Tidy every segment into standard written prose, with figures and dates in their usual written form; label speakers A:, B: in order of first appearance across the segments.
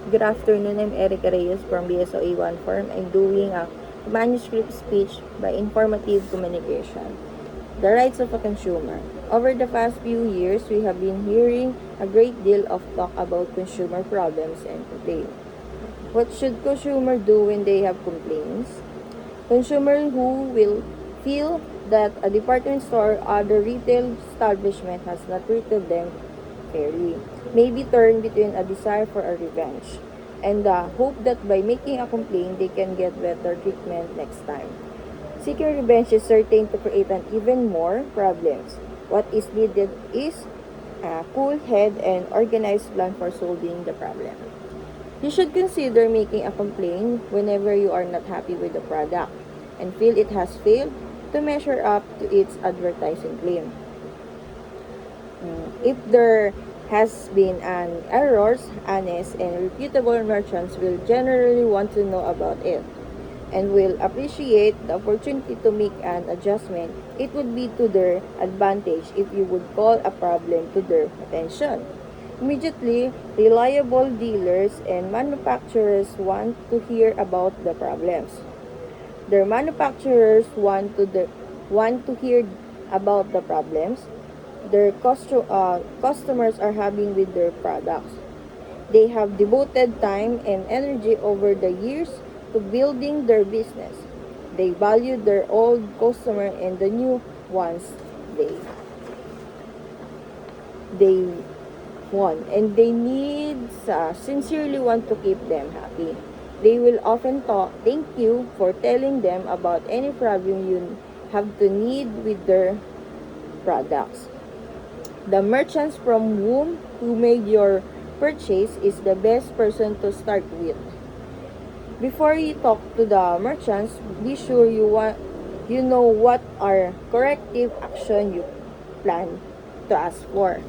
A: Good afternoon, I'm Erica Reyes from BSOA1 firm. I'm doing a manuscript speech by informative communication. The rights of a consumer. Over the past few years, we have been hearing a great deal of talk about consumer problems and complaints. What should consumer do when they have complaints? Consumer who will feel that a department store or other retail establishment has not treated them fairly may be torn between a desire for a revenge and the hope that by making a complaint they can get better treatment next time. Seeking revenge is certain to create an even more problems. What is needed is a cool head and organized plan for solving the problem. You should consider making a complaint whenever you are not happy with the product and feel it has failed to measure up to its advertising claim. If there has been an errors, honest and reputable merchants will generally want to know about it and will appreciate the opportunity to make an adjustment. It would be to their advantage if you would call a problem to their attention. Immediately, reliable dealers and manufacturers want to hear about the problems. Their manufacturers want to hear about the problems their customers are having with their products. They have devoted time and energy over the years to building their business. They value their old customer and the new ones they want, and they sincerely want to keep them happy. They will often thank you for telling them about any problem you have to need with their products. The merchants from whom you made your purchase is the best person to start with. Before you talk to the merchants, be sure you know what are corrective action you plan to ask for.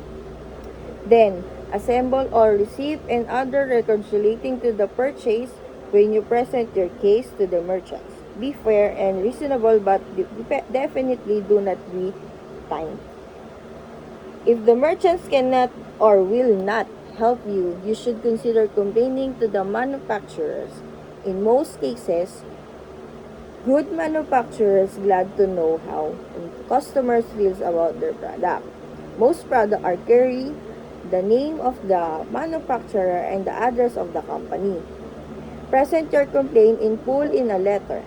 A: Then, assemble all receipt and other records relating to the purchase when you present your case to the merchants. Be fair and reasonable, but definitely do not be kind. If the merchants cannot or will not help you, you should consider complaining to the manufacturers. In most cases, good manufacturers glad to know how customers feels about their product. Most products are carry the name of the manufacturer and the address of the company. Present your complaint in full in a letter.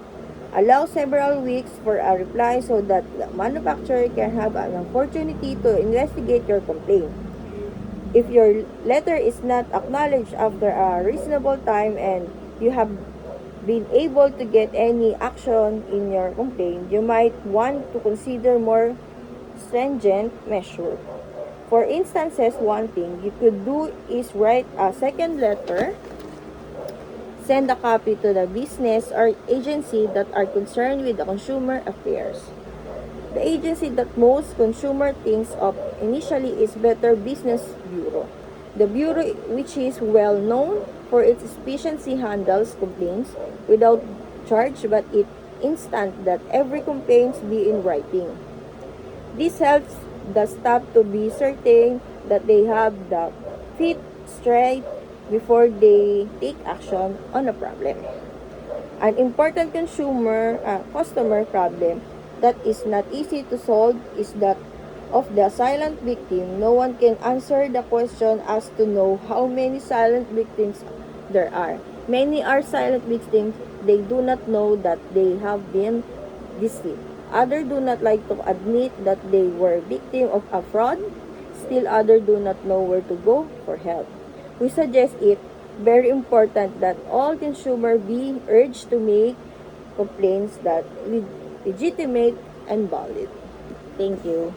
A: Allow several weeks for a reply so that the manufacturer can have an opportunity to investigate your complaint. If your letter is not acknowledged after a reasonable time and you have been able to get any action in your complaint, you might want to consider more stringent measures. For instances, one thing you could do is write a second letter. Send a copy to the business or agency that are concerned with the consumer affairs. The agency that most consumer thinks of initially is Better Business Bureau. The bureau, which is well known for its efficiency, handles complaints without charge, but it instant that every complaint be in writing. This helps the staff to be certain that they have the feet straight before they take action on a problem. An important customer problem that is not easy to solve is that of the silent victim. No one can answer the question as to know how many silent victims there are. Many are silent victims. They do not know that they have been deceived. Others do not like to admit that they were victim of a fraud. Still others do not know where to go for help. We suggest it very important that all consumers be urged to make complaints that legitimate and valid. Thank you.